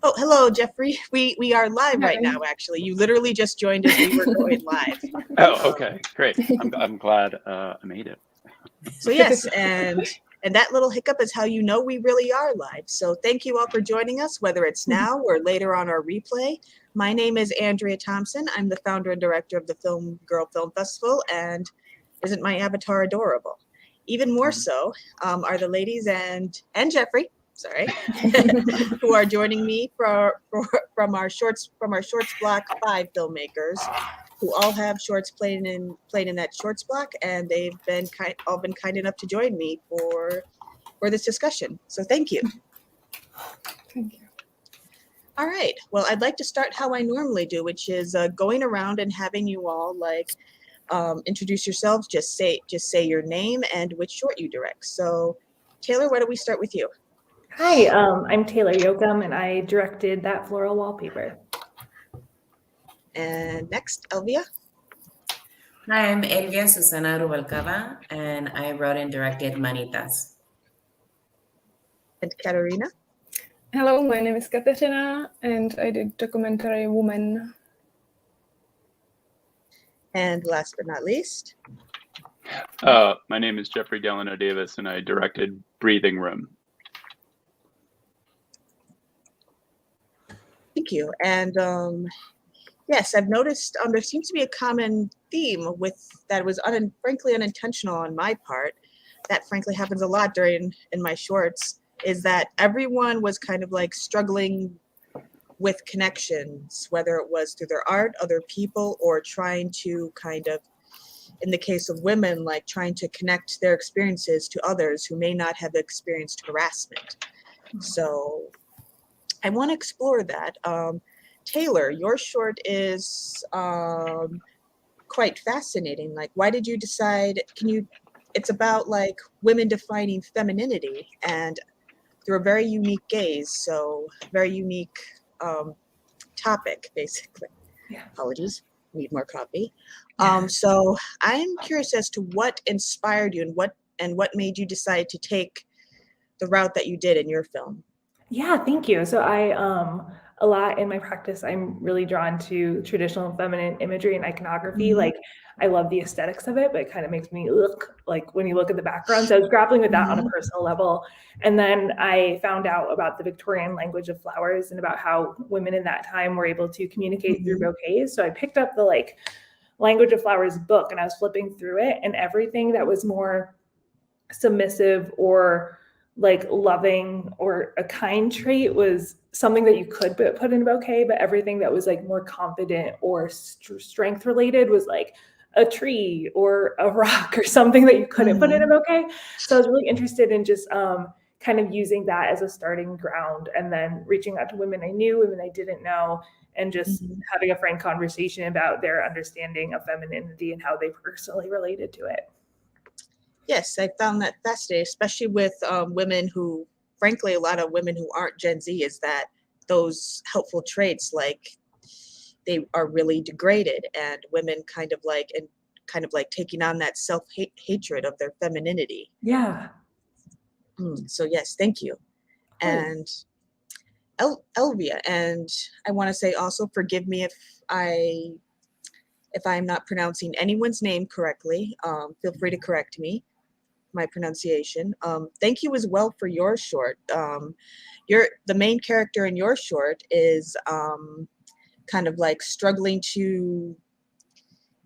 Oh, hello, Jeffrey. We are live right Hi. now, actually. You literally just joined as we were going live. Oh, okay, great. I'm glad I made it. So yes, and that little hiccup is how you know we really are live. So thank you all for joining us, whether it's now or later on our replay. My name is Andrea Thompson. I'm the founder and director of the Film Girl Film Festival, and isn't my avatar adorable? Even more so are the ladies and Jeffrey, sorry, who are joining me from our shorts block 5 filmmakers, who all have shorts playing in that shorts block, and they've been all been kind enough to join me for this discussion. So thank you. Thank you. All right. Well, I'd like to start how I normally do, which is going around and having you all introduce yourselves. Just say your name and which short you direct. So, Taylor, why don't we start with you? Hi, I'm Taylor Yoakum, and I directed That Floral Wallpaper. And next, Elvia. Hi, I'm Elvia Susana Rubalcaba, and I wrote and directed Manitas. And Katerina. Hello, my name is Katerina, and I did documentary Woman. And last but not least, my name is Jeffrey Delano Davis, and I directed Breathing Room. Thank you. And yes, I've noticed there seems to be a common theme with that was frankly unintentional on my part. That frankly happens a lot in my shorts, is that everyone was kind of like struggling with connections, whether it was through their art, other people, or trying to kind of, in the case of women, like trying to connect their experiences to others who may not have experienced harassment. So I want to explore that. Taylor, your short is quite fascinating. Like, why did you decide, it's about like women defining femininity and through a very unique gaze, so very unique topic, basically. Yeah. Apologies, need more coffee. So I'm curious as to what inspired you and what made you decide to take the route that you did in your film. Yeah, thank you. So I, a lot in my practice, I'm really drawn to traditional feminine imagery and iconography. Mm-hmm. Like, I love the aesthetics of it, but it kind of makes me look like when you look at the background. So I was grappling with that on a personal level. And then I found out about the Victorian language of flowers and about how women in that time were able to communicate through bouquets. So I picked up the language of flowers book, and I was flipping through it, and everything that was more submissive or like loving or a kind trait was something that you could put in a bouquet, but everything that was like more confident or strength related was like a tree or a rock or something that you couldn't put in a bouquet. So I was really interested in just kind of using that as a starting ground, and then reaching out to women I knew, women I didn't know, and just having a frank conversation about their understanding of femininity and how they personally related to it. Yes, I found that fascinating, especially with women who, frankly, a lot of women who aren't Gen Z, is that those helpful traits, like they are really degraded, and women kind of like taking on that hatred of their femininity. Yeah. So yes, thank you. And Elvia, and I want to say also, forgive me if I'm not pronouncing anyone's name correctly. Feel free to correct me. My pronunciation. Thank you as well for your short. The main character in your short is kind of like struggling to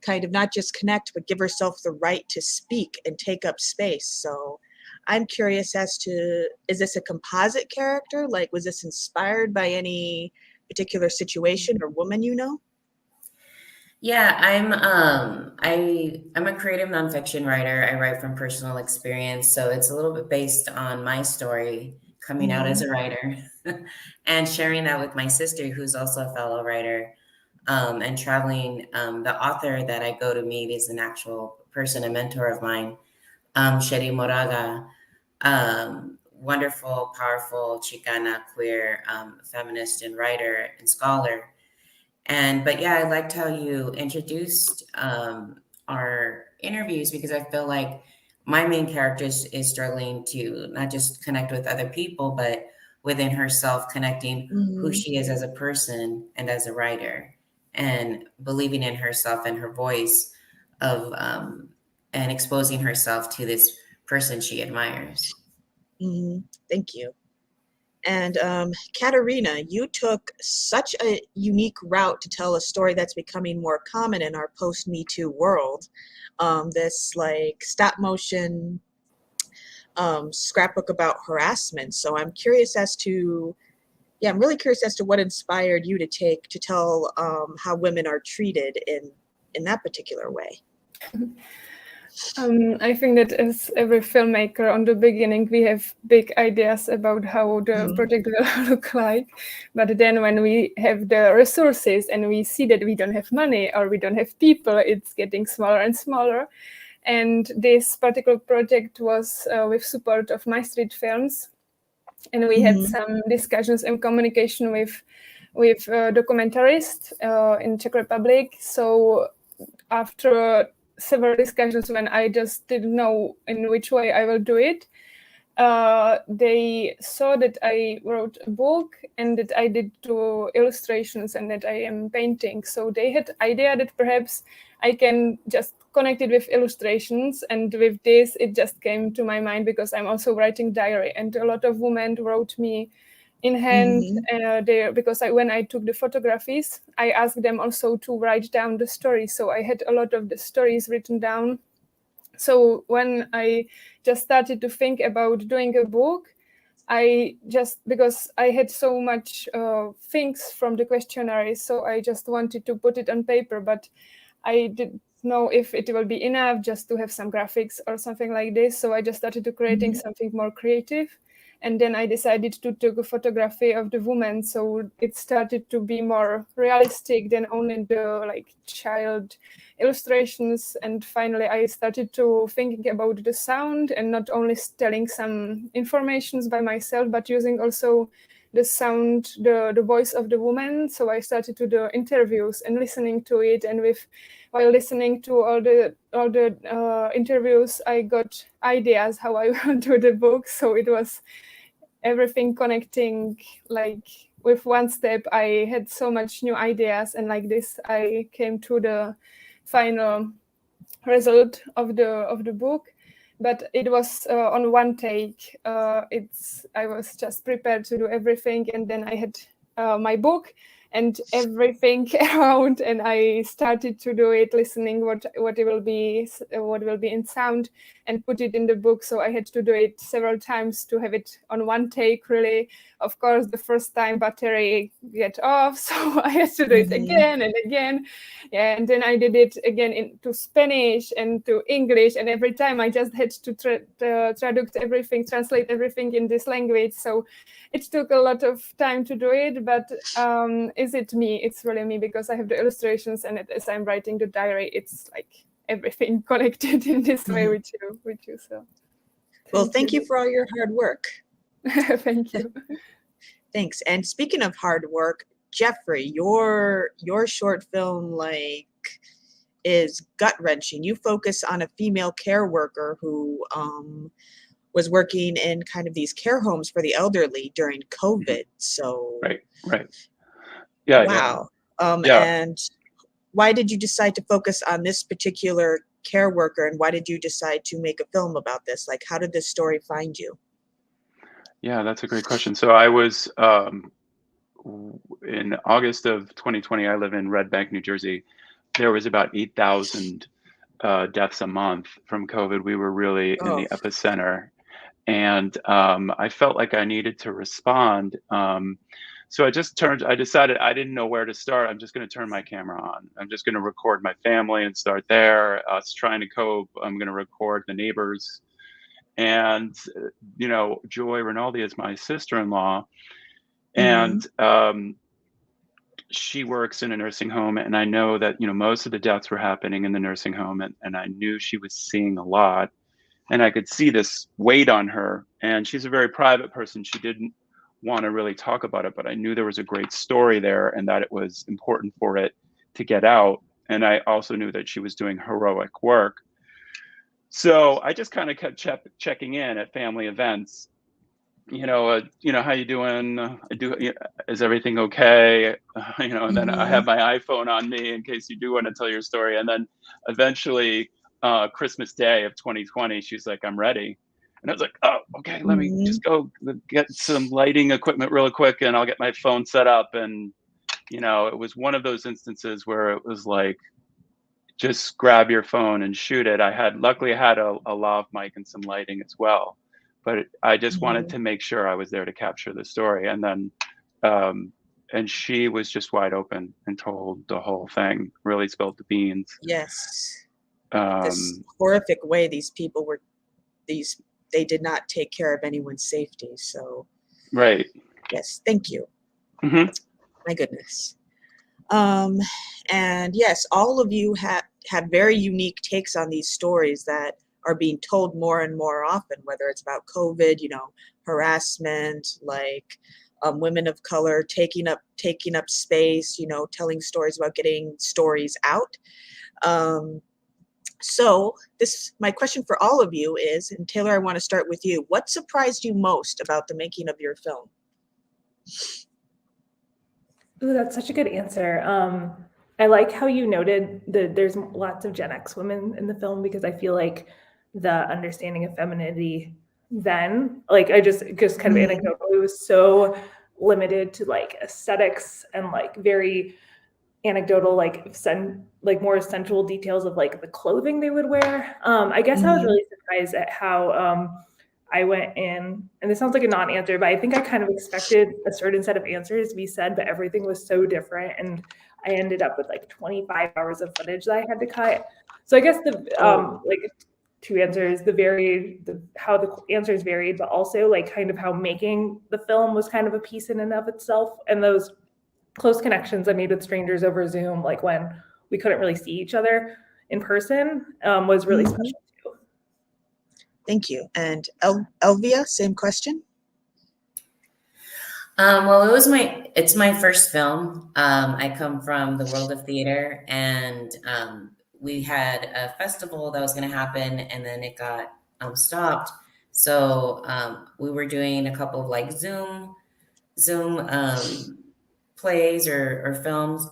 kind of not just connect, but give herself the right to speak and take up space. So I'm curious as to, is this a composite character? Like, was this inspired by any particular situation or woman you know? Yeah, I'm a creative nonfiction writer. I write from personal experience, so it's a little bit based on my story coming out as a writer and sharing that with my sister, who's also a fellow writer, and traveling. The author that I go to meet is an actual person, a mentor of mine, Sherry Moraga, wonderful, powerful Chicana queer feminist and writer and scholar. But yeah, I liked how you introduced our interviews, because I feel like my main character is struggling to not just connect with other people, but within herself, connecting who Mhm. she is as a person and as a writer, and believing in herself and her voice of and exposing herself to this person she admires. Mhm. Thank you. And Katerina, you took such a unique route to tell a story that's becoming more common in our post-Me Too world. This like stop motion scrapbook about harassment. So I'm curious as to, yeah, I'm really curious as to what inspired you to tell how women are treated in that particular way. I think that as every filmmaker, on the beginning, we have big ideas about how the project will look like. But then when we have the resources and we see that we don't have money or we don't have people, it's getting smaller and smaller. And this particular project was with support of My Street Films. And we had some discussions and communication with documentarists in Czech Republic. So after several discussions when I just didn't know in which way I will do it, they saw that I wrote a book and that I did 2 illustrations and that I am painting. So they had idea that perhaps I can just connect it with illustrations, and with this it just came to my mind because I'm also writing diary, and a lot of women wrote me in hand there, because when I took the photographies, I asked them also to write down the story. So I had a lot of the stories written down. So when I just started to think about doing a book, because I had so much things from the questionnaire, so I just wanted to put it on paper, but I didn't know if it will be enough just to have some graphics or something like this. So I just started to creating something more creative. And then I decided to take a photography of the woman. So it started to be more realistic than only the like child illustrations. And finally, I started to thinking about the sound and not only telling some informations by myself, but using also the sound, the voice of the woman. So I started to do interviews and listening to it. And while listening to all the interviews, I got ideas how I will do the book. So it was everything connecting like with one step. I had so much new ideas, and like this I came to the final result of the book. But it was on one take. I was just prepared to do everything, and then I had my book and everything around, and I started to do it, listening what it will be, what will be in sound, and put it in the book. So I had to do it several times to have it on one take. Really, of course, the first time battery get off, so I had to do it again and again. Yeah, and then I did it again into Spanish and to English, and every time I just had to translate everything in this language. So it took a lot of time to do it, but is it me? It's really me, because I have the illustrations, and as I'm writing the diary, it's like everything connected in this way with you. So Well, thank you for all your hard work. thank you. Thanks. And speaking of hard work, Jeffrey, your short film is gut-wrenching. You focus on a female care worker who was working in kind of these care homes for the elderly during COVID. So Right. Yeah. wow. Yeah. And why did you decide to focus on this particular care worker, and why did you decide to make a film about this? Like, how did this story find you? Yeah, that's a great question. So I was in August of 2020. I live in Red Bank, New Jersey. There was about 8,000 deaths a month from COVID. We were really in the epicenter, and I felt like I needed to respond. So I decided I didn't know where to start. I'm just going to turn my camera on. I'm just going to record my family and start there. Us trying to cope. I'm going to record the neighbors. And, Joy Rinaldi is my sister-in-law. And she works in a nursing home. And I know that, most of the deaths were happening in the nursing home. And I knew she was seeing a lot. And I could see this weight on her. And she's a very private person. She didn't want to really talk about it, but I knew there was a great story there and that it was important for it to get out. And I also knew that she was doing heroic work. So I just kind of kept checking in at family events how you doing? Is everything okay? And then I have my iPhone on me in case you do want to tell your story. And then eventually, Christmas Day of 2020, she's like, I'm ready. And I was like, oh, okay, let me just go get some lighting equipment real quick and I'll get my phone set up. And, it was one of those instances where it was like, just grab your phone and shoot it. Luckily I had a lav mic and some lighting as well. But I just wanted to make sure I was there to capture the story. And then, and she was just wide open and told the whole thing, really spilled the beans. Yes. This horrific way these people were, they did not take care of anyone's safety. So, right. Yes, thank you. Mm-hmm. My goodness. And yes, all of you have very unique takes on these stories that are being told more and more often, whether it's about COVID, harassment, like women of color taking up space, telling stories about getting stories out. So my question for all of you is, and Taylor, I want to start with you. What surprised you most about the making of your film? Ooh, that's such a good answer. I like how you noted that there's lots of Gen X women in the film, because I feel like the understanding of femininity then, like I just kind of anecdotally, was so limited to like aesthetics and like very anecdotal, like more essential details of like the clothing they would wear. I guess I was really surprised at how I went in, and this sounds like a non-answer, but I think I kind of expected a certain set of answers to be said, but everything was so different. And I ended up with like 25 hours of footage that I had to cut. So I guess like two answers, how the answers varied, but also like kind of how making the film was kind of a piece in and of itself. And those close connections I made with strangers over Zoom, like when we couldn't really see each other in person, was really special. Thank you. And Elvia, same question. Well, it's my first film. I come from the world of theater, and we had a festival that was going to happen, and then it got stopped. So we were doing a couple of like Zoom plays or films.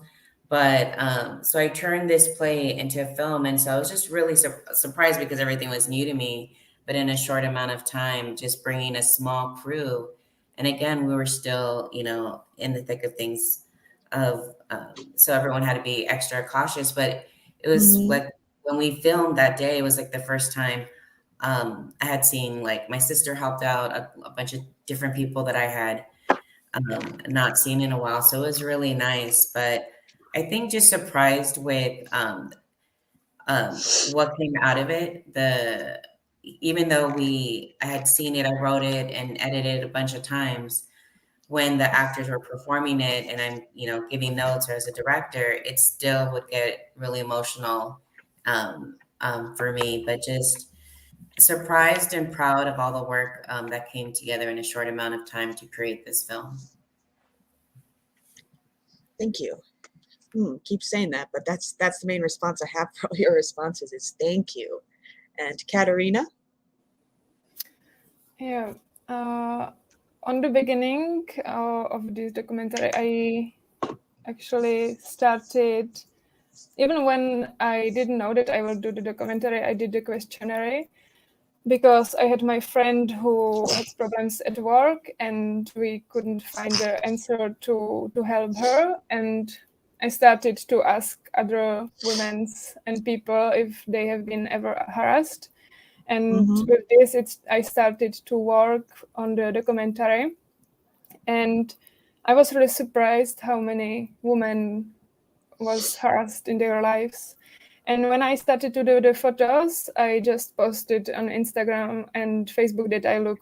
But so I turned this play into a film, and so I was just really surprised because everything was new to me. But in a short amount of time, just bringing a small crew. And again, we were still, in the thick of things so everyone had to be extra cautious. But it was like when we filmed that day, it was like the first time I had seen, like my sister helped out a bunch of different people that I had not seen in a while. So it was really nice. But I think just surprised with what came out of it. Even though I had seen it, I wrote it and edited it a bunch of times. When the actors were performing it and I'm, giving notes, or as a director, it still would get really emotional for me. But just surprised and proud of all the work that came together in a short amount of time to create this film. Thank you. Keep saying that, but that's the main response I have for all your responses is thank you. And Katerina? Yeah. On the beginning of this documentary, I actually started, even when I didn't know that I will do the documentary, I did the questionnaire because I had my friend who had problems at work and we couldn't find the answer to help her. And I started to ask other women and people if they have been ever harassed. And with this, I started to work on the documentary. And I was really surprised how many women was harassed in their lives. And when I started to do the photos, I just posted on Instagram and Facebook that I look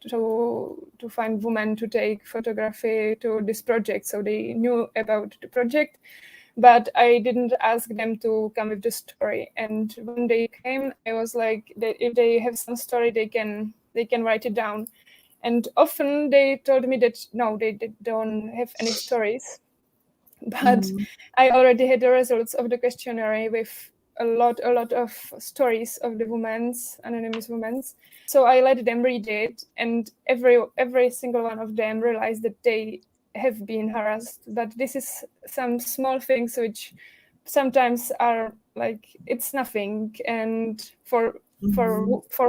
to find women to take photography to this project. So they knew about the project, but I didn't ask them to come with the story. And when they came, I was like, that if they have some story, they can write it down. And often they told me that no, they don't have any stories. But I already had the results of the questionnaire with a lot of stories of the anonymous women. So I let them read it, and every single one of them realized that they have been harassed. But this is some small things which sometimes are like it's nothing, and for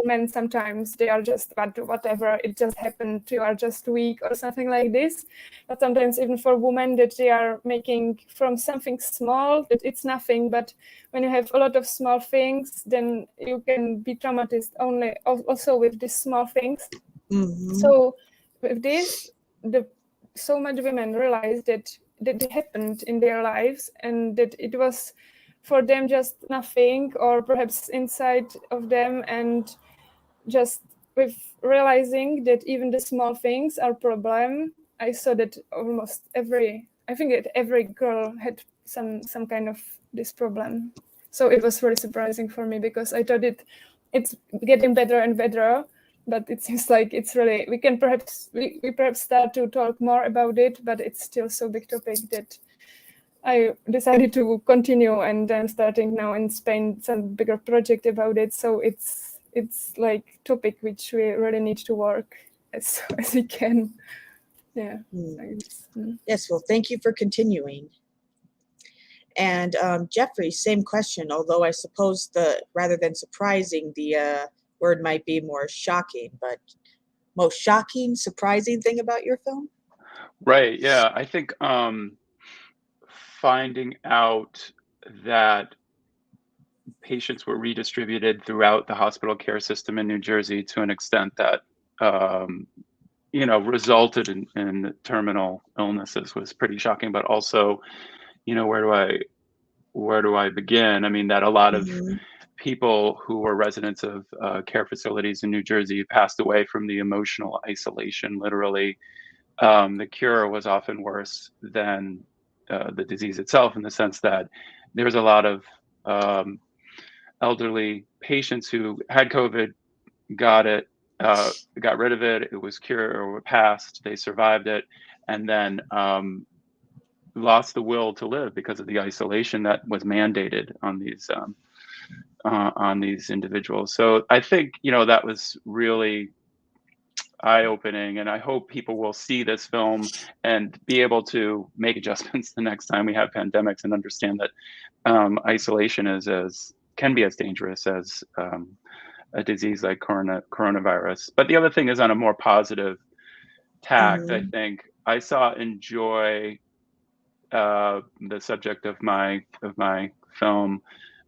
men sometimes they are just whatever, it just happened, you are just weak or something like this. But sometimes even for women that they are making from something small that it's nothing, but when you have a lot of small things, then you can be traumatized only also with these small things. So with this, so much women realized that it happened in their lives, and that it was for them just nothing, or perhaps inside of them, and just with realizing that even the small things are problem. I saw that almost every girl had some kind of this problem. So it was really surprising for me, because I thought it's getting better and better, but it seems like it's really, we perhaps start to talk more about it, but it's still so big topic that I decided to continue, and I'm starting now in Spain some bigger project about it. So it's like topic which we really need to work as we can. Yeah. Yes, well, thank you for continuing. And Jeffrey, same question, although I suppose rather than surprising, the word might be more shocking, but most shocking, surprising thing about your film? Right, yeah, I think finding out that patients were redistributed throughout the hospital care system in New Jersey to an extent that resulted in terminal illnesses was pretty shocking. But also, where do I begin? I mean, that a lot of people who were residents of care facilities in New Jersey passed away from the emotional isolation. Literally, the cure was often worse than the disease itself, in the sense that there was a lot of elderly patients who had COVID, got it, got rid of it, it was cured or passed, they survived it, and then lost the will to live because of the isolation that was mandated on these individuals. So I think that was really eye-opening, and I hope people will see this film and be able to make adjustments the next time we have pandemics, and understand that isolation can be as dangerous as a disease like coronavirus. But the other thing is, on a more positive tact, I think I enjoy the subject of my film,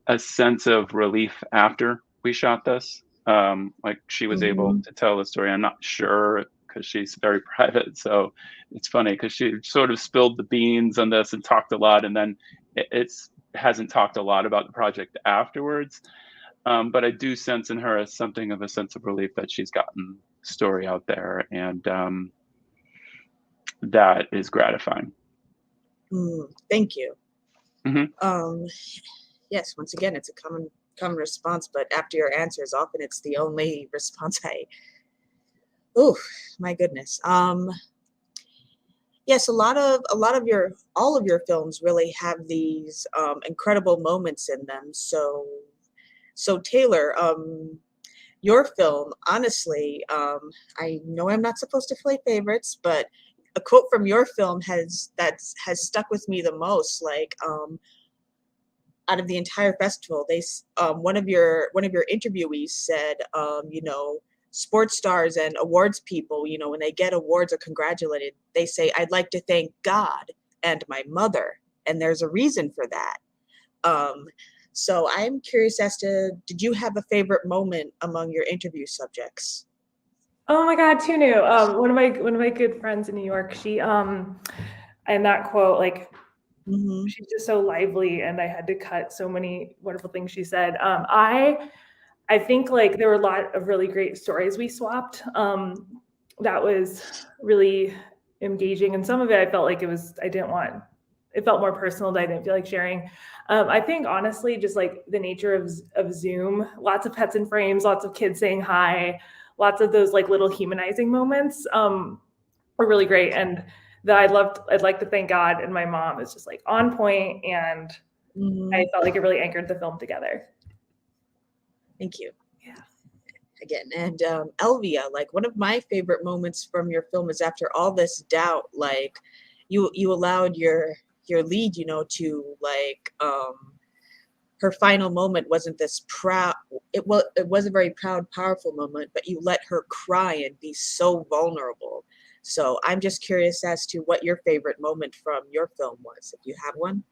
a sense of relief after we shot this. Like, she was able to tell the story. I'm not sure, because she's very private. So it's funny, because she sort of spilled the beans on this and talked a lot, and then it hasn't talked a lot about the project afterwards. But I do sense in her something of a sense of relief that she's gotten the story out there, and that is gratifying. Thank you. Yes, once again, it's a common response, but after your answers, often it's the only response oh my goodness. Yes, all of your films really have these incredible moments in them. So Taylor, your film, honestly, I know I'm not supposed to play favorites, but a quote from your film has stuck with me the most. Like, out of the entire festival, one of your interviewees said, sports stars and awards people, when they get awards or congratulated, they say, "I'd like to thank God and my mother," and there's a reason for that. So I'm curious as to, did you have a favorite moment among your interview subjects? Oh my God, Tunu. One of my good friends in New York, she and that quote, like, she's just so lively, and I had to cut so many wonderful things she said. I think, like, there were a lot of really great stories we swapped. That was really engaging, and some of it I felt like it felt more personal that I didn't feel like sharing. I think, honestly, just like the nature of Zoom, lots of pets in frames, lots of kids saying hi, lots of those like little humanizing moments were really great. And that I'd like to thank God, and my mom is just like on point, and I felt like it really anchored the film together. Thank you. Yeah. Again, and Elvia, like one of my favorite moments from your film is after all this doubt, like you allowed your lead, you know, to like her final moment wasn't this proud, it was a very proud, powerful moment, but you let her cry and be so vulnerable. So I'm just curious as to what your favorite moment from your film was, if you have one.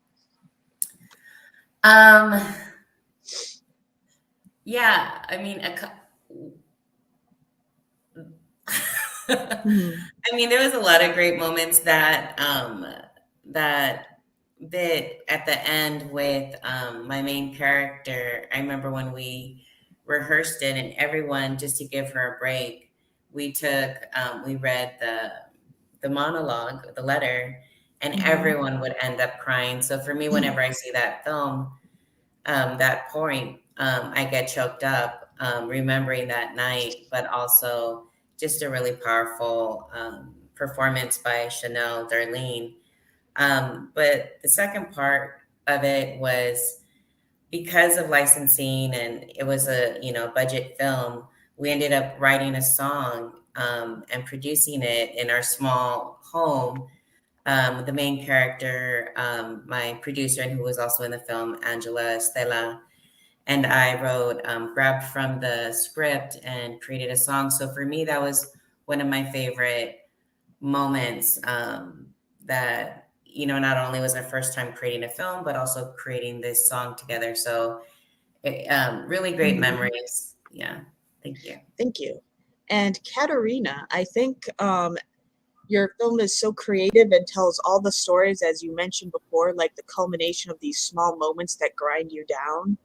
Yeah, I mean, I mean, there was a lot of great moments that that bit at the end with my main character. I remember when we rehearsed it, and everyone, just to give her a break, we read the monologue, the letter, and everyone would end up crying. So for me, whenever I see that film, that point, I get choked up, remembering that night, but also just a really powerful performance by Chanel Darlene. But the second part of it was because of licensing, and it was a budget film. We ended up writing a song and producing it in our small home. The main character, my producer, and who was also in the film, Angela Estela, and I wrote, grabbed from the script and created a song. So for me, that was one of my favorite moments, that, not only was our first time creating a film, but also creating this song together. So really great memories. Yeah. Thank you. Thank you. And Katerina, I think your film is so creative and tells all the stories, as you mentioned before, like the culmination of these small moments that grind you down.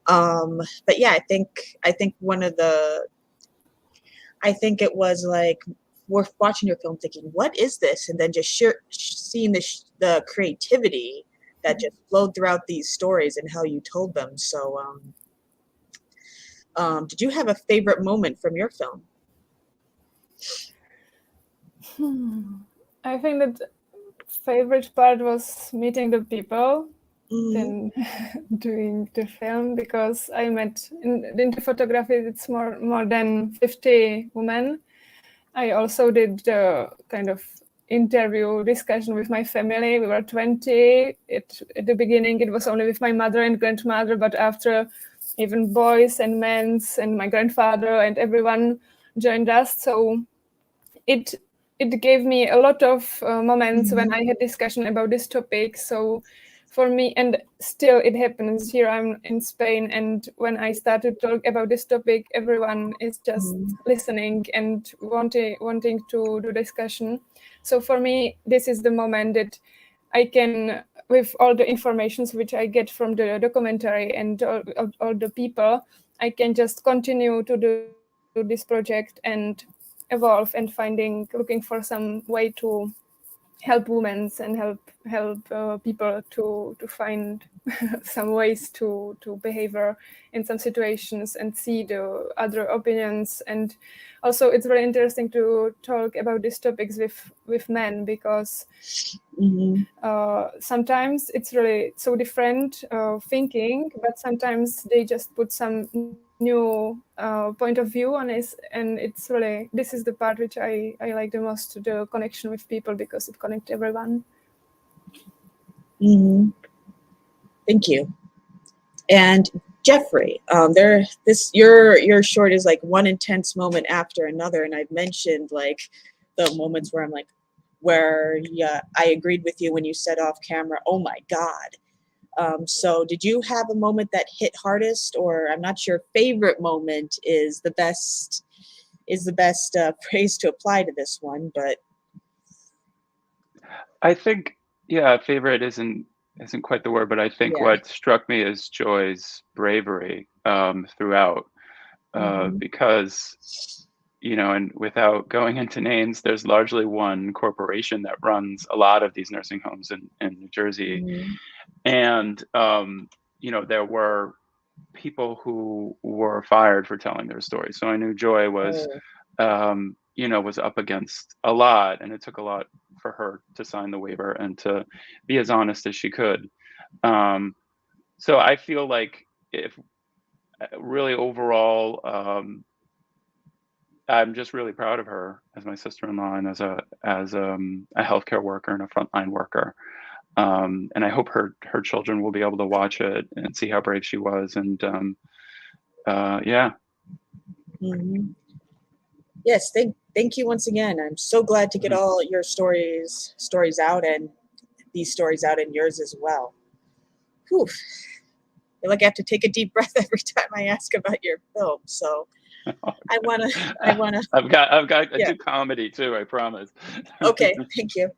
But yeah, I think it was like worth watching your film thinking, what is this? And then just seeing the creativity that just flowed throughout these stories and how you told them. So did you have a favorite moment from your film? I think that favorite part was meeting the people than doing the film, because I met in the photography, it's more than 50 women. I also did the kind of interview discussion with my family. We were 20. At the beginning, it was only with my mother and grandmother, but after, even boys and men and my grandfather and everyone joined us. So it gave me a lot of moments when I had discussion about this topic. So for me, and still it happens here, I'm in Spain, and when I started to talk about this topic, everyone is just listening and wanting to do discussion. So for me, this is the moment that I can, with all the informations which I get from the documentary and all the people, I can just continue to do this project and evolve and looking for some way to help women and help people to find some ways to behavior in some situations and see the other opinions. And also it's very interesting to talk about these topics with men, because sometimes it's really so different thinking, but sometimes they just put some new point of view on it, and it's really, this is the part which I like the most, the connection with people, because it connects everyone. Thank you. And Jeffrey, your short is like one intense moment after another, and I've mentioned like the moments where I'm like, where I agreed with you when you said off camera, oh my God. So did you have a moment that hit hardest, or I'm not sure favorite moment is the best phrase to apply to this one, but I think, yeah, favorite isn't quite the word, but I think what struck me is Joy's bravery throughout, because, and without going into names, there's largely one corporation that runs a lot of these nursing homes in New Jersey. And, there were people who were fired for telling their story. So I knew Joy was, was up against a lot, and it took a lot for her to sign the waiver and to be as honest as she could. so I feel like if really overall, I'm just really proud of her as my sister-in-law and as a healthcare worker and a frontline worker. And I hope her children will be able to watch it and see how brave she was. And yeah. Mhm. Yes, thank you once again. I'm so glad to get all your stories out, and these stories out in yours as well. Whew. I feel like I have to take a deep breath every time I ask about your film. So I wanna I've got I Yeah. do comedy too, I promise. Okay, thank you.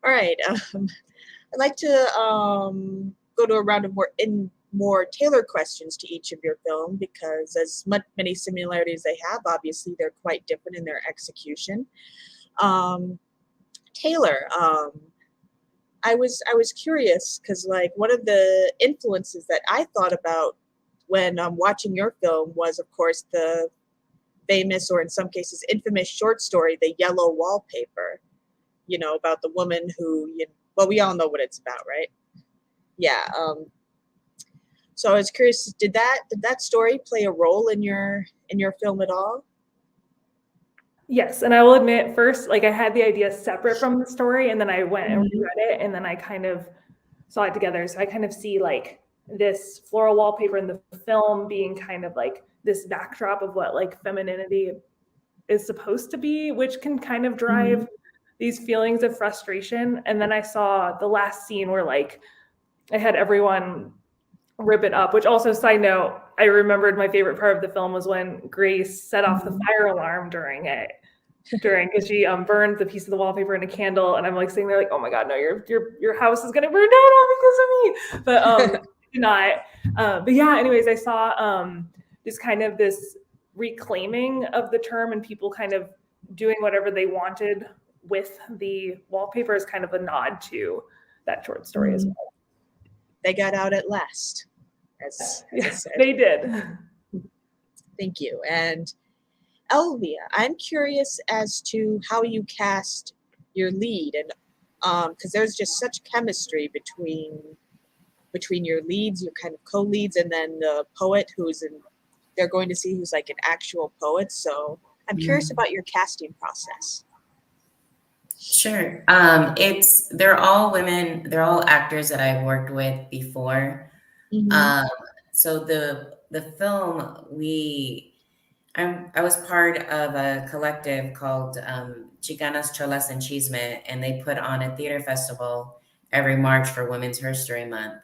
All right. I'd like to go to a round of more tailored questions to each of your film, because as many similarities they have, obviously they're quite different in their execution. Taylor, I was curious because, like, one of the influences that I thought about when watching your film was, of course, the famous, or in some cases infamous, short story, The Yellow Wallpaper. You know, about the woman who, well, we all know what it's about, right? Yeah. So I was curious, did that story play a role in your film at all? Yes, and I will admit, first, like, I had the idea separate from the story, and then I went and reread it, and then I kind of saw it together. So I kind of see like this floral wallpaper in the film being kind of like this backdrop of what like femininity is supposed to be, which can kind of drive these feelings of frustration. And then I saw the last scene where like I had everyone rip it up, which also, side note, I remembered my favorite part of the film was when Grace set off the fire alarm because she burned the piece of the wallpaper in a candle, and I'm like sitting there like, oh my god, no, your house is gonna burn down all because of me. But not. But yeah, anyways, I saw just kind of this reclaiming of the term and people kind of doing whatever they wanted with the wallpaper as kind of a nod to that short story as well. They got out at last, as I said. They did. Thank you. And Elvia, I'm curious as to how you cast your lead, and because there's just such chemistry between your leads, your kind of co-leads, and then the poet they're going to see who's like an actual poet. So I'm curious about your casting process. Sure. They're all women. They're all actors that I've worked with before. So the film, I was part of a collective called Chicanas, Cholas, and Chisme, and they put on a theater festival every March for Women's History Month.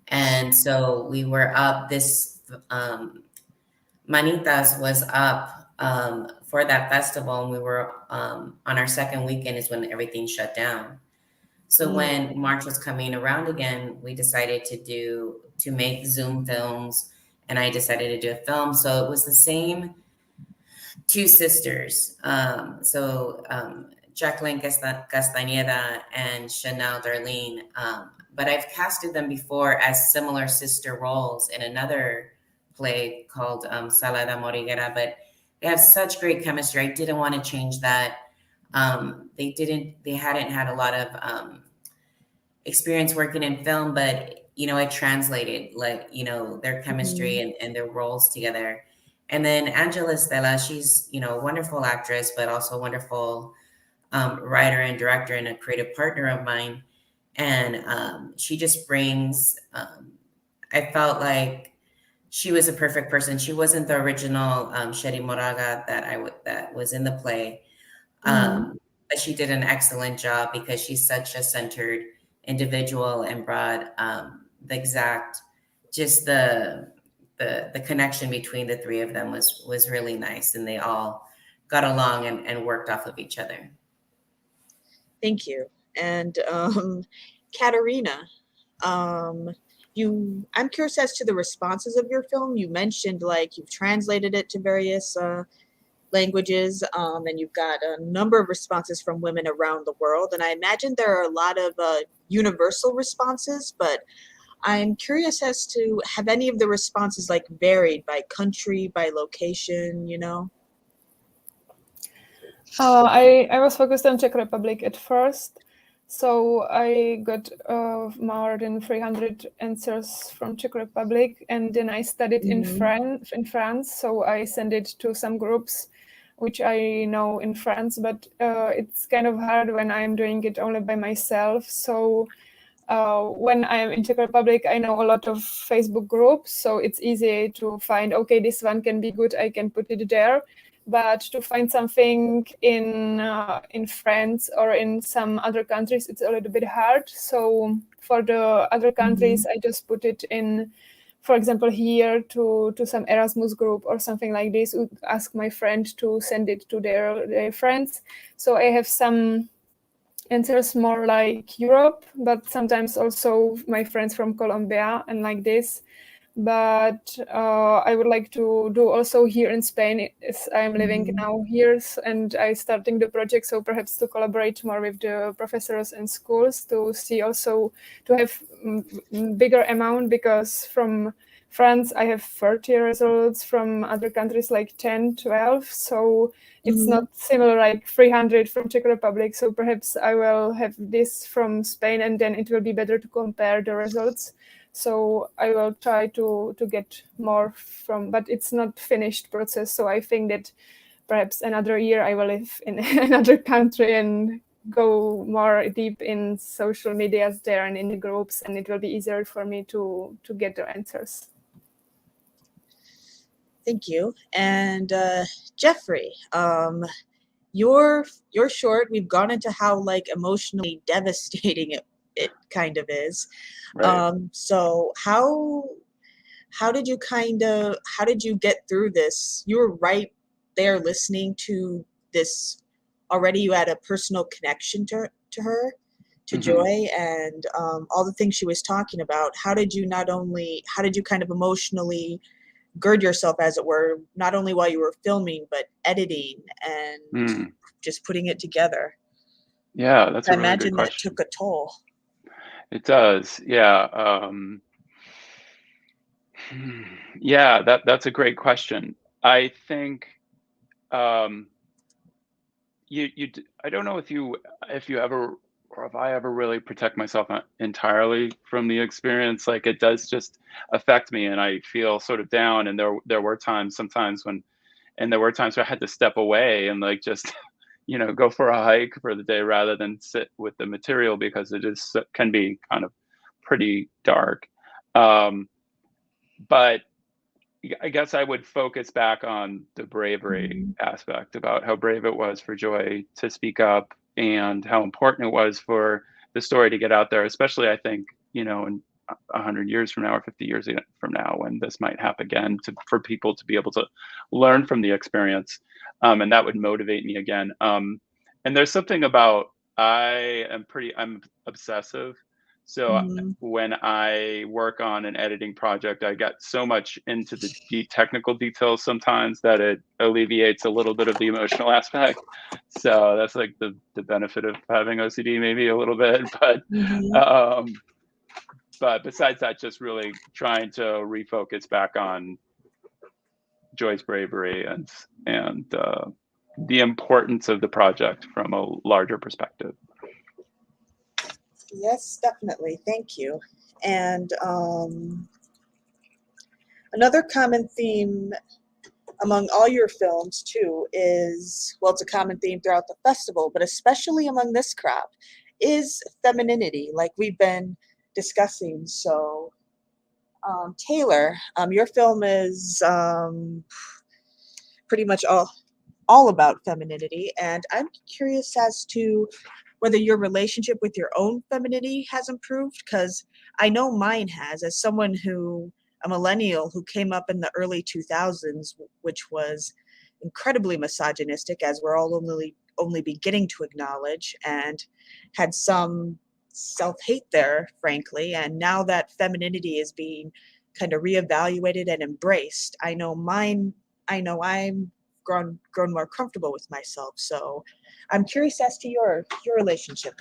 And so we were up, this Manitas was up for that festival, and we were on our second weekend is when everything shut down. So when March was coming around again, we decided to make Zoom films, and I decided to do a film. So it was the same two sisters. Jacqueline Castañeda and Chanel Darlene. But I've casted them before as similar sister roles in another play called Sala de Moriguera, but they have such great chemistry. I didn't want to change that. They hadn't had a lot of experience working in film, but it translated, like, their chemistry and their roles together. And then Angela Stella, she's, a wonderful actress, but also a wonderful writer and director and a creative partner of mine. And she just brings, I felt like she was a perfect person. She wasn't the original Sherry Moraga that was in the play. But she did an excellent job because she's such a centered individual and brought the connection between the three of them was really nice, and they all got along and worked off of each other. Thank you. And Katerina, I'm curious as to the responses of your film. You mentioned like you've translated it to various languages, and you've got a number of responses from women around the world. And I imagine there are a lot of universal responses, but I'm curious as to, have any of the responses like varied by country, by location, I was focused on Czech Republic at first, So I got more than 300 answers from Czech Republic, and then I studied in France. So I sent it to some groups which I know in France, but it's kind of hard when I'm doing it only by myself. So when I'm in Czech Republic, I know a lot of Facebook groups, so it's easy to find, okay, this one can be good, I can put it there. But to find something in France or in some other countries, it's a little bit hard. So for the other countries, I just put it in, for example, here to some Erasmus group or something like this. Would ask my friend to send it to their friends. So I have some answers more like Europe, but sometimes also my friends from Colombia and like this. But I would like to do also here in Spain, as I'm living now here, and I starting the project, so perhaps to collaborate more with the professors and schools to see also to have bigger amount, because from France I have 30 results, from other countries like 10, 12, so it's not similar like 300 from Czech Republic. So perhaps I will have this from Spain, and then it will be better to compare the results. So I will try to get more from, but it's not finished process. So I think that perhaps another year I will live in another country and go more deep in social medias there and in the groups, and it will be easier for me to get the answers. Thank you. And Jeffrey, your short, we've gone into how like emotionally devastating it kind of is. Right. So how did you get through this? You were right there listening to this already. You had a personal connection to her, to Joy, and all the things she was talking about. How did you kind of emotionally gird yourself, as it were, not only while you were filming, but editing and just putting it together? Yeah, that's a really good imagine that question. took a toll. It does. Yeah. Yeah, that's a great question. I think I don't know if you ever, or if I ever really protect myself entirely from the experience. Like, it does just affect me, and I feel sort of down. And there were times where I had to step away and like just go for a hike for the day rather than sit with the material, because can be kind of pretty dark. But I guess I would focus back on the bravery aspect, about how brave it was for Joy to speak up, and how important it was for the story to get out there, especially I think, in 100 years from now or 50 years from now, when this might happen again, for people to be able to learn from the experience. And that would motivate me again. And there's something about, I'm obsessive. So when I work on an editing project, I get so much into the technical details sometimes that it alleviates a little bit of the emotional aspect. So that's like the benefit of having OCD, maybe a little bit. But besides that, just really trying to refocus back on Joy's bravery and the importance of the project from a larger perspective. Yes, definitely. Thank you. And another common theme among all your films too is, well, it's a common theme throughout the festival, but especially among this crop, is femininity, like we've been discussing. So Taylor, your film is pretty much all about femininity, and I'm curious as to whether your relationship with your own femininity has improved, because I know mine has, as someone a millennial who came up in the early 2000s, which was incredibly misogynistic, as we're all only beginning to acknowledge, and had some self-hate there, frankly. And now that femininity is being kind of reevaluated and embraced, I know I'm grown more comfortable with myself. So I'm curious as to your relationship.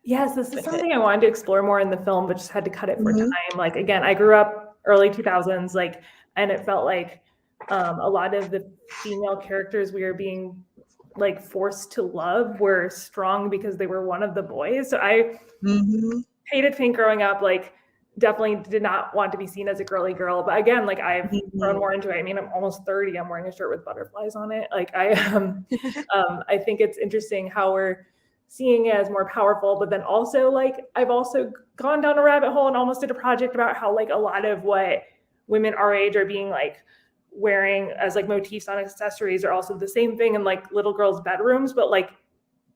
Yes, this is something I wanted to explore more in the film, but just had to cut it for time. Like, again, I grew up early 2000s, and it felt like a lot of the female characters we were being like forced to love were strong because they were one of the boys. So I hated Pink growing up, like definitely did not want to be seen as a girly girl. But again, like I've grown more into it. I mean, I'm almost 30. I'm wearing a shirt with butterflies on it. Like I think it's interesting how we're seeing it as more powerful, but then also like I've also gone down a rabbit hole and almost did a project about how like a lot of what women our age are being like wearing as like motifs on accessories are also the same thing in like little girls' bedrooms, but like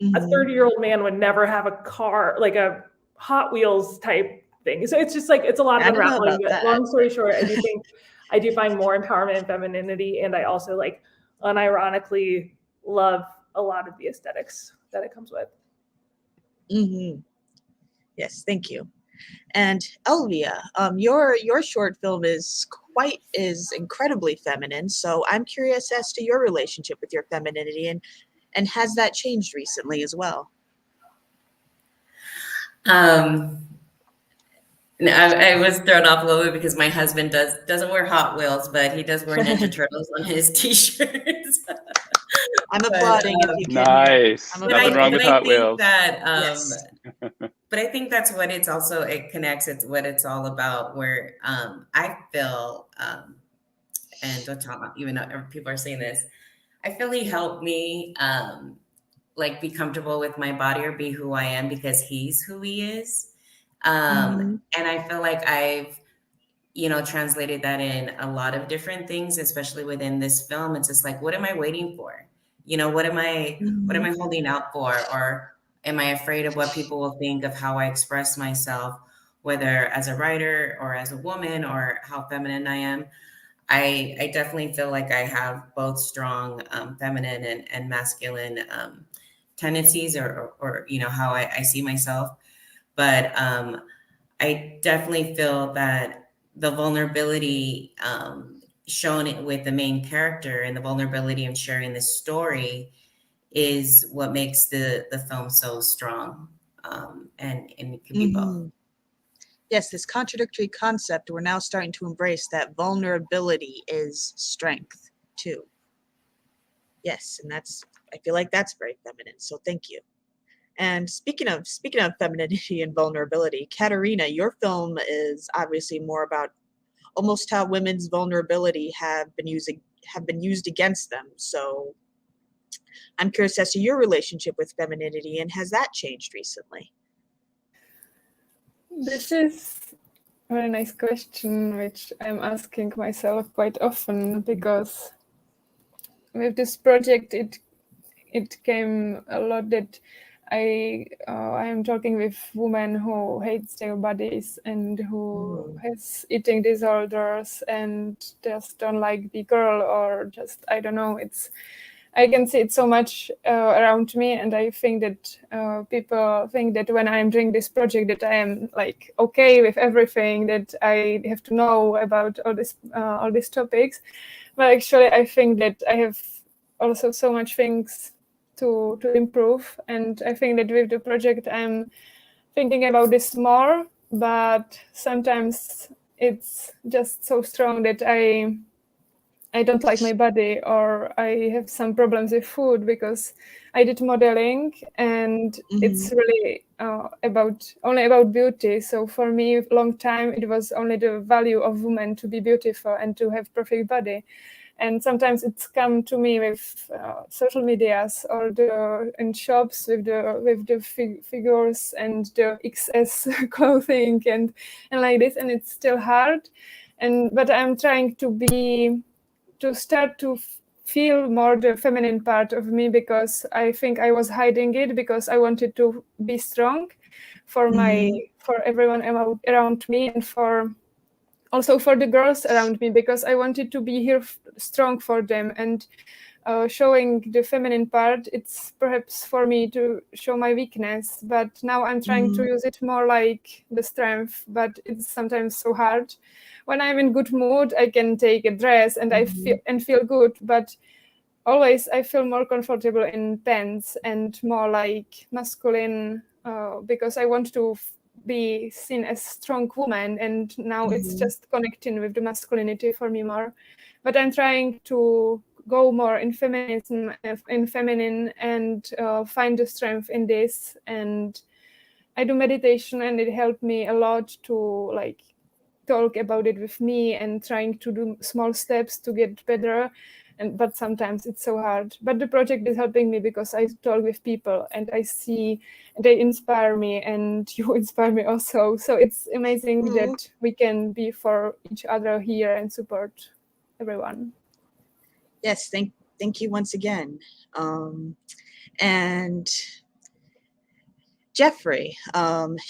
a 30-year-old man would never have a car, like a Hot Wheels type thing. So it's just like, it's a lot of unraveling, but long story short, I do find more empowerment and femininity. And I also like unironically love a lot of the aesthetics that it comes with. Yes, thank you. And Elvia, your short film is incredibly feminine. So I'm curious as to your relationship with your femininity, and has that changed recently as well? I was thrown off a little bit because my husband doesn't wear Hot Wheels, but he does wear Ninja Turtles on his t-shirts. I'm applauding if you can. Nice. Nothing wrong with Hot Wheels. Yes. But I think that's what it connects. It's what it's all about. Where I feel, and don't tell even though people are saying this, I feel he helped me like be comfortable with my body or be who I am because he's who he is. And I feel like I've, translated that in a lot of different things, especially within this film. It's just like, what am I waiting for? What am I holding out for? Or am I afraid of what people will think of how I express myself, whether as a writer or as a woman or how feminine I am? I definitely feel like I have both strong feminine and masculine tendencies or how I see myself. But I definitely feel that the vulnerability shown with the main character and the vulnerability of sharing this story is what makes the film so strong. And it can be both. Yes, this contradictory concept, we're now starting to embrace that vulnerability is strength too. Yes, and I feel like that's very feminine, so thank you. And speaking of femininity and vulnerability, Katerina, your film is obviously more about almost how women's vulnerability have been used against them. So I'm curious as to your relationship with femininity, and has that changed recently? This is a very nice question, which I'm asking myself quite often, because with this project, it came a lot that I am talking with women who hates their bodies and who has eating disorders and just don't like the girl, or just, I don't know, I can see it so much around me, and I think that people think that when I'm doing this project that I am like okay with everything, that I have to know about all these topics. But actually, I think that I have also so much things to improve, and I think that with the project I'm thinking about this more. But sometimes it's just so strong that I don't like my body, or I have some problems with food because I did modeling, and it's really only about beauty. So for me, long time it was only the value of women to be beautiful and to have perfect body. And sometimes it's come to me with social medias or in shops with the figures and the XS clothing and like this, and it's still hard. But I'm trying to start to feel more the feminine part of me, because I think I was hiding it because I wanted to be strong for everyone around me, and also for the girls around me, because I wanted to be here strong for them. And showing the feminine part, it's perhaps for me to show my weakness, but now I'm trying to use it more like the strength, but it's sometimes so hard. When I'm in good mood, I can take a dress and I feel good, but always I feel more comfortable in pants and more like masculine, because I want to be seen as strong woman, and now it's just connecting with the masculinity for me more. But I'm trying to go more in feminism, in feminine, and find the strength in this. And I do meditation, and it helped me a lot to like talk about it with me and trying to do small steps to get better. But sometimes it's so hard. But the project is helping me because I talk with people and I see they inspire me, and you inspire me also. So it's amazing that we can be for each other here and support everyone. Yes, thank you once again. And Jeffrey,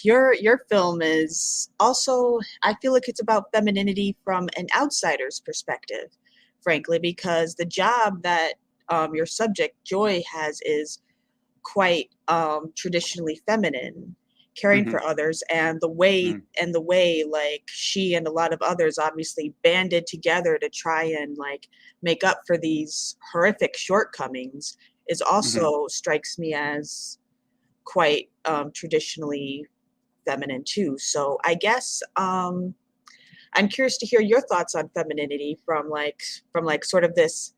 your film is also, I feel like it's about femininity from an outsider's perspective, frankly, because the job that your subject, Joy, has is quite traditionally feminine, caring for others, and the way like she and a lot of others obviously banded together to try and like make up for these horrific shortcomings is also strikes me as quite traditionally feminine too. So I guess I'm curious to hear your thoughts on femininity from like sort of this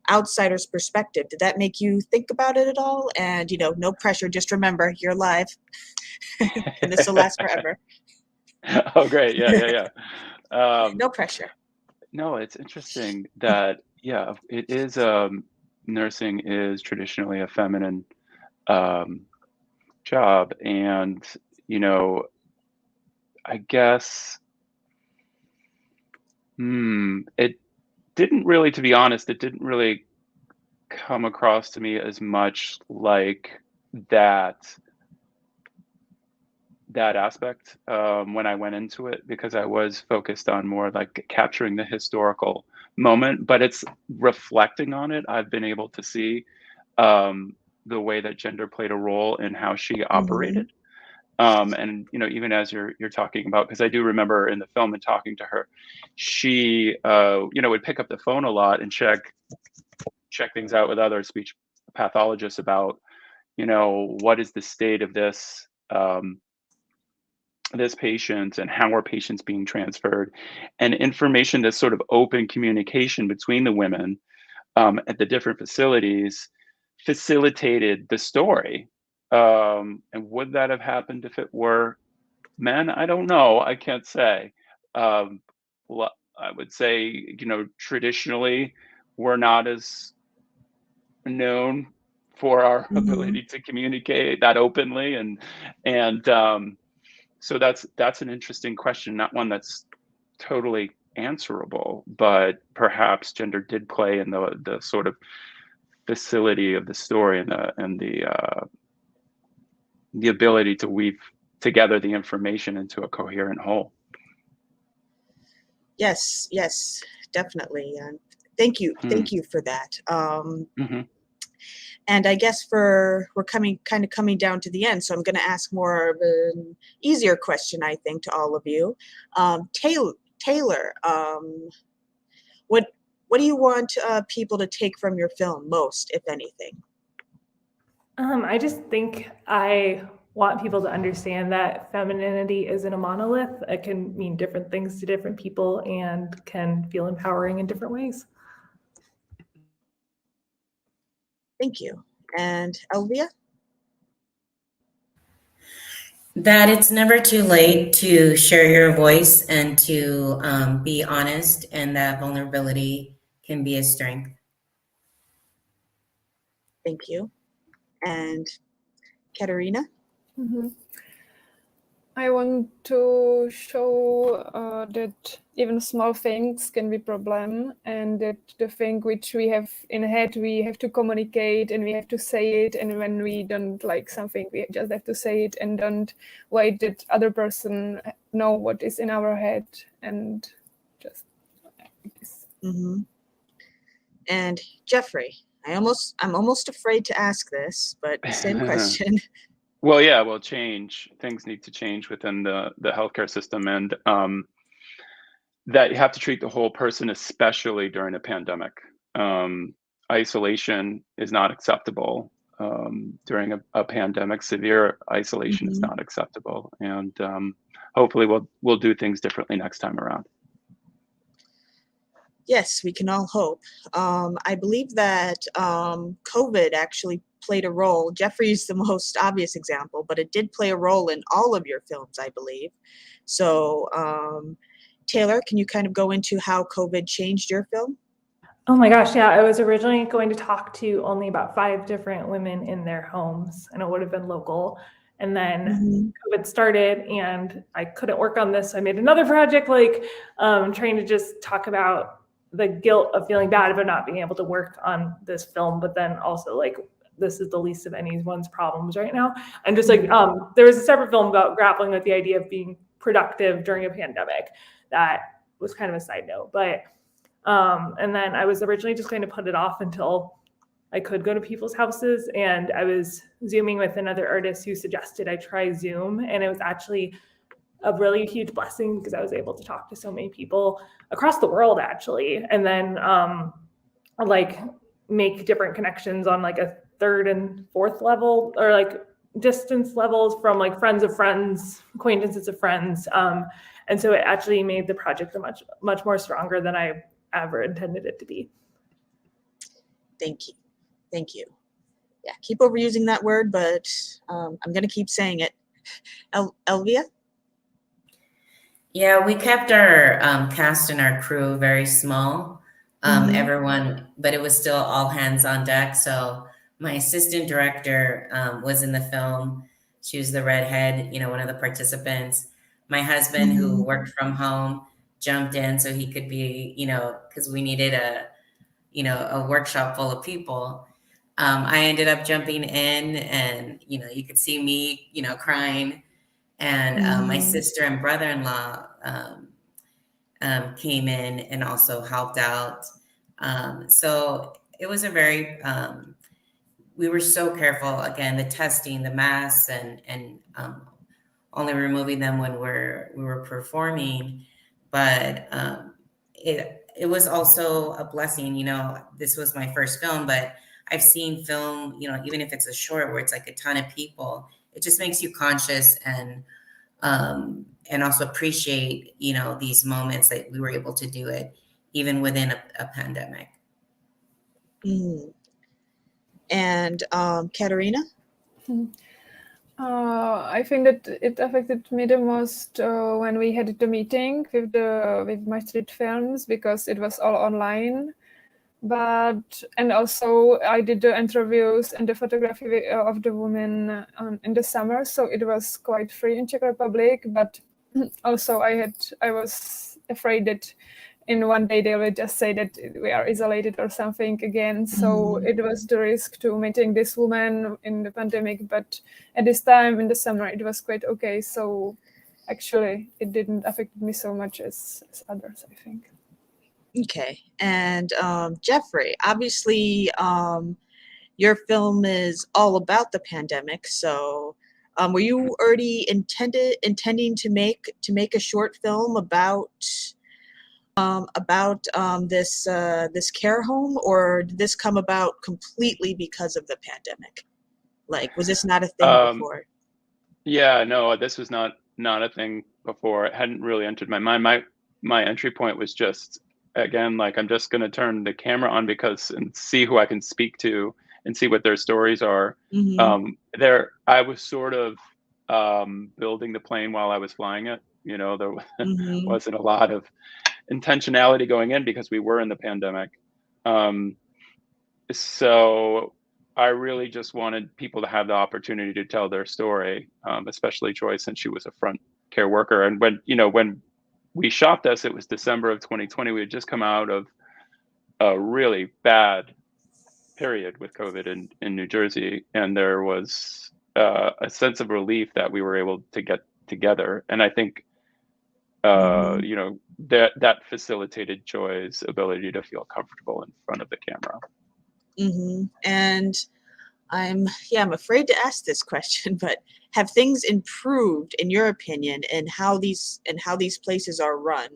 outsider's perspective. Did that make you think about it at all? And no pressure, just remember you're live and this will last forever. Oh, great. Yeah. No pressure. No, it's interesting that, yeah, it is, nursing is traditionally a feminine job. And, I guess, it didn't really, to be honest, it didn't really come across to me as much like that aspect when I went into it, because I was focused on more like capturing the historical moment, but it's reflecting on it. I've been able to see the way that gender played a role in how she operated. And even as you're talking about, because I do remember in the film and talking to her, she would pick up the phone a lot and check things out with other speech pathologists about what is the state of this this patient and how are patients being transferred, and information, this sort of open communication between the women at the different facilities facilitated the story. And would that have happened if it were men? I don't know. I can't say. Well, I would say, traditionally, we're not as known for our ability to communicate that openly, and so that's an interesting question, not one that's totally answerable, but perhaps gender did play in the sort of facility of the story and the ability to weave together the information into a coherent whole. Yes, definitely. Thank you for that. And I guess we're coming down to the end, so I'm going to ask more of an easier question, I think, to all of you. Taylor, what do you want people to take from your film most, if anything? I just think I want people to understand that femininity isn't a monolith. It can mean different things to different people and can feel empowering in different ways. Thank you. And Elvia? That it's never too late to share your voice and to be honest, and that vulnerability can be a strength. Thank you. And Katerina? I want to show that even small things can be a problem, and that the thing which we have in head, we have to communicate and we have to say it. And when we don't like something, we just have to say it and don't wait that other person know what is in our head, and just like this. And Jeffrey, I'm almost afraid to ask this, but same question. Well, yeah, change. Things need to change within the healthcare system, and that you have to treat the whole person, especially during a pandemic. Isolation is not acceptable during a pandemic. Severe isolation is not acceptable, and hopefully we'll do things differently next time around. Yes, we can all hope. I believe that COVID actually played a role. Jeffrey's the most obvious example, but it did play a role in all of your films, I believe. So, Taylor, can you kind of go into how COVID changed your film? Oh my gosh, yeah. I was originally going to talk to only about 5 different women in their homes, and it would have been local. And then COVID started, and I couldn't work on this. So I made another project, trying to just talk about the guilt of feeling bad about not being able to work on this film, but then also this is the least of anyone's problems right now. And just there was a separate film about grappling with the idea of being productive during a pandemic. That was kind of a side note, but and then I was originally just going to put it off until I could go to people's houses, and I was Zooming with another artist who suggested I try Zoom, and it was actually a really huge blessing because I was able to talk to so many people across the world actually, and then make different connections on a 3rd and 4th level, or distance levels from friends of friends, acquaintances of friends, and so it actually made the project much more stronger than I ever intended it to be. Thank you. Yeah, keep overusing that word, but I'm going to keep saying it. Elvia? Yeah, we kept our cast and our crew very small. Everyone, but it was still all hands on deck. So my assistant director was in the film. She was the redhead, one of the participants. My husband, who worked from home, jumped in so he could be, because we needed a workshop full of people. I ended up jumping in, and you could see me, crying. And my sister and brother-in-law came in and also helped out. So it was a very, we were so careful, again, the testing, the masks, and only removing them when we were performing. But it was also a blessing. This was my first film, but I've seen film, even if it's a short where it's a ton of people, it just makes you conscious and also appreciate, these moments that we were able to do it even within a pandemic. And Katerina? I think that it affected me the most when we had the meeting with my street films, because it was all online. And also I did the interviews and the photography of the women in the summer, so it was quite free in Czech Republic. But also I was afraid that in one day they will just say that we are isolated or something again. So it was the risk to meeting this woman in the pandemic. But at this time in the summer, it was quite okay. So actually, it didn't affect me so much as others, I think. Okay. And Jeffrey, obviously, your film is all about the pandemic. So were you already intending to make a short film about this care home, or did this come about completely because of the pandemic? Was this not a thing before? Yeah, no, this was not a thing before. It hadn't really entered my mind. My entry point was just, again, I'm just going to turn the camera on and see who I can speak to and see what their stories are. I was sort of building the plane while I was flying it. There wasn't a lot of intentionality going in because we were in the pandemic. So I really just wanted people to have the opportunity to tell their story, especially Joy, since she was a front care worker. And when we shot this, it was December of 2020. We had just come out of a really bad period with COVID in New Jersey. And there was a sense of relief that we were able to get together. And I think, that facilitated Joy's ability to feel comfortable in front of the camera. And I'm afraid to ask this question, but have things improved in your opinion in how these places are run?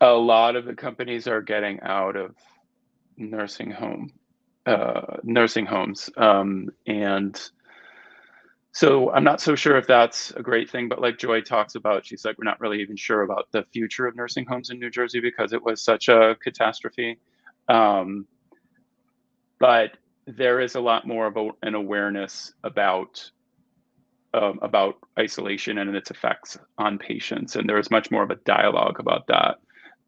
A lot of the companies are getting out of nursing homes, and So I'm not so sure if that's a great thing, but like Joy talks about, she's like, we're not really even sure about the future of nursing homes in New Jersey because it was such a catastrophe. But there is a lot more of an awareness about isolation and its effects on patients, and there is much more of a dialogue about that.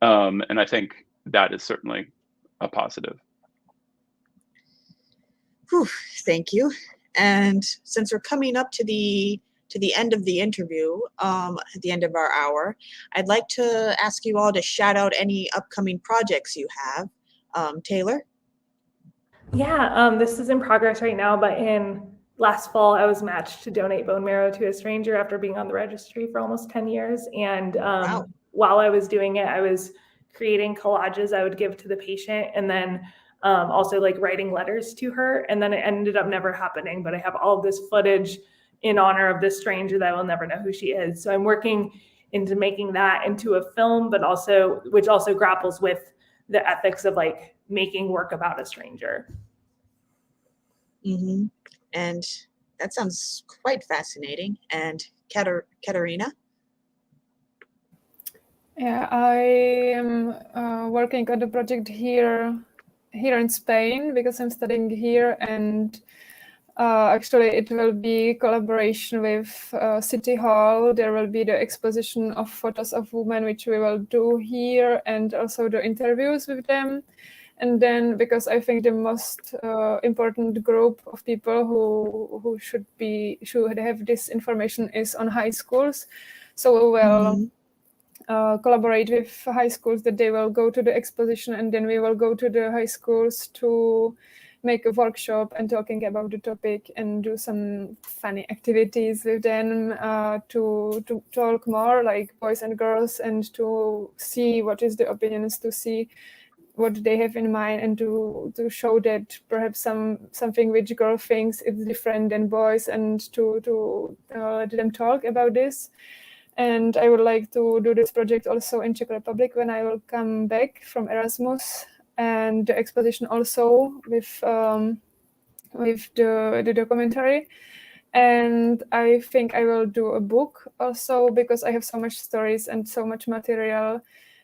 And I think that is certainly a positive. Whew, thank you. And since we're coming up to the end of the interview, at the end of our hour, I'd like to ask you all to shout out any upcoming projects you have. Taylor? Yeah, this is in progress right now, but in last fall, I was matched to donate bone marrow to a stranger after being on the registry for almost 10 years. And Wow. while I was doing it, I was creating collages I would give to the patient, and then also like writing letters to her. And then it ended up never happening, but I have all this footage in honor of this stranger that I will never know who she is. So I'm working into making that into a film, but also, which also grapples with the ethics of like making work about a stranger. Mm-hmm. And that sounds quite fascinating. And Katerina? Yeah, I am working on the project here in Spain because I'm studying here, and actually it will be collaboration with City Hall. There will be the exposition of photos of women, which we will do here, and also the interviews with them. And then, because I think the most important group of people who should have this information is on high schools. So we will collaborate with high schools, that they will go to the exposition, and then we will go to the high schools to make a workshop and talking about the topic and do some funny activities with them to talk more like boys and girls, and to see what is the opinions, to see what they have in mind, and to show that perhaps something which girl thinks is different than boys, and to let them talk about this. And I would like to do this project also in Czech Republic when I will come back from Erasmus, and the exposition also with the documentary. And I think I will do a book also, because I have so much stories and so much material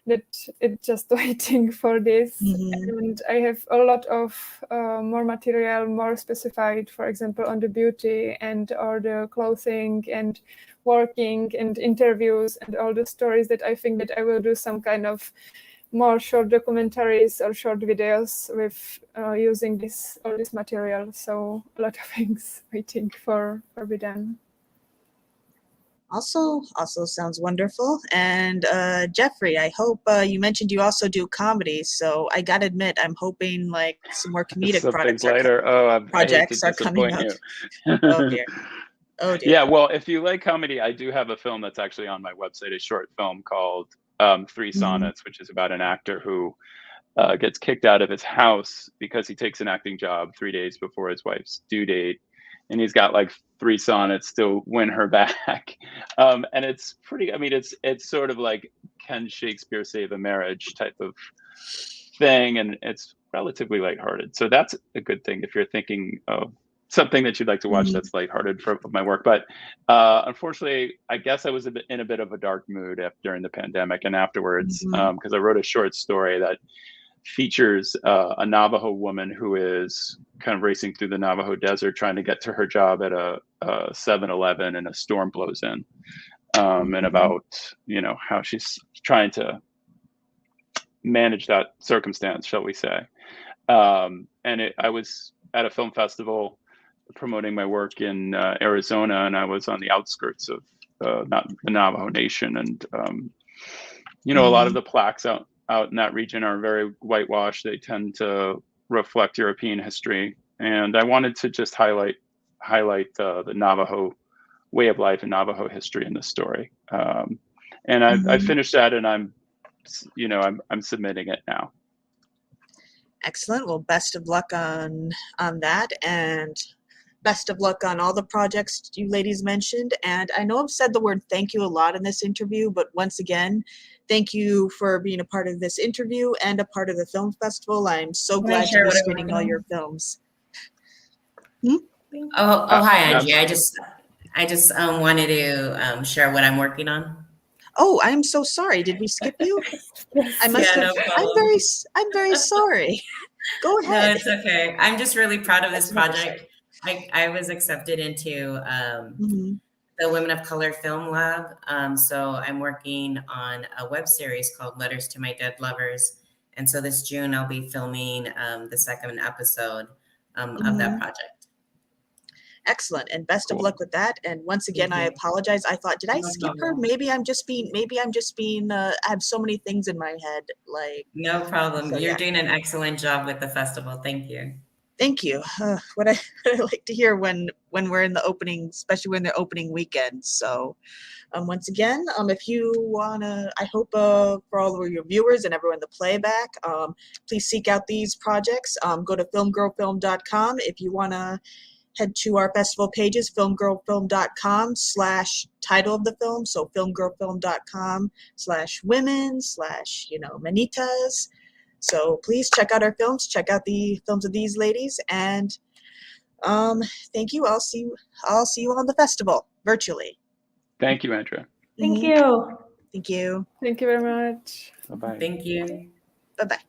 that it's just waiting for this. And I have a lot of more material, more specified, for example, on the beauty and or the clothing and working and interviews and all the stories, that I think that I will do some kind of more short documentaries or short videos with using all this material. So a lot of things waiting for be done. Also sounds wonderful. And Jeffrey, I hope you mentioned you also do comedy. So I gotta admit, I'm hoping like some more comedic projects are coming up. Oh dear. Oh dear. Yeah, well, if you like comedy, I do have a film that's actually on my website, a short film called 3 Sonnets, which is about an actor who gets kicked out of his house because he takes an acting job 3 days before his wife's due date. And he's got like 3 sonnets to win her back. And it's pretty, I mean, it's sort of like, can Shakespeare save a marriage type of thing. And it's relatively lighthearted. So that's a good thing if you're thinking of something that you'd like to watch that's lighthearted for my work. But unfortunately, I guess I was in a bit of a dark mood during the pandemic and afterwards, because I wrote a short story that features a Navajo woman who is kind of racing through the Navajo desert trying to get to her job at a 7-Eleven, and a storm blows in, and about, you know, how she's trying to manage that circumstance, shall we say. And I was at a film festival promoting my work in Arizona, and I was on the outskirts of not the Navajo Nation, and you know, a lot of the plaques out in that region are very whitewashed. They tend to reflect European history, and I wanted to just highlight the Navajo way of life and Navajo history in this story. And I finished that, and I'm submitting it now. Excellent. Well, best of luck on that, and best of luck on all the projects you ladies mentioned. And I know I've said the word thank you a lot in this interview, but once again, thank you for being a part of this interview and a part of the film festival. I'm so glad to be screening all your films. Oh, hi, Angie. I just wanted to share what I'm working on. Oh, I'm so sorry. Did we skip you? I must Yeah, have. no I'm problem. very sorry. Go No, ahead. it's okay. I'm just really proud of this That's another project. I was accepted into Mhm. the Women of Color Film Lab. So I'm working on a web series called Letters to My Dead Lovers. And so this June, I'll be filming the second episode of that Mhm. project. Excellent, and best of Cool. luck with that. And once again, I Thank you. apologize. I thought, did I No skip her? problem. Maybe I'm just being. I have so many things in my head. Like, No problem. so You're yeah. doing an excellent job with the festival. Thank you. Thank you. What I like to hear when we're in the opening, especially when they're opening weekends. So, once again, if you wanna, I hope for all of your viewers and everyone in the playback, please seek out these projects. Go to filmgirlfilm.com if you wanna head to our festival pages, filmgirlfilm.com/title of the film. So filmgirlfilm.com/women/manitas. So please check out our films, check out the films of these ladies, and thank you. I'll see you on the festival virtually. Thank you, Andrea. Thank Mhm. you. Thank you. Thank you very much. Bye-bye. Thank you. Bye bye.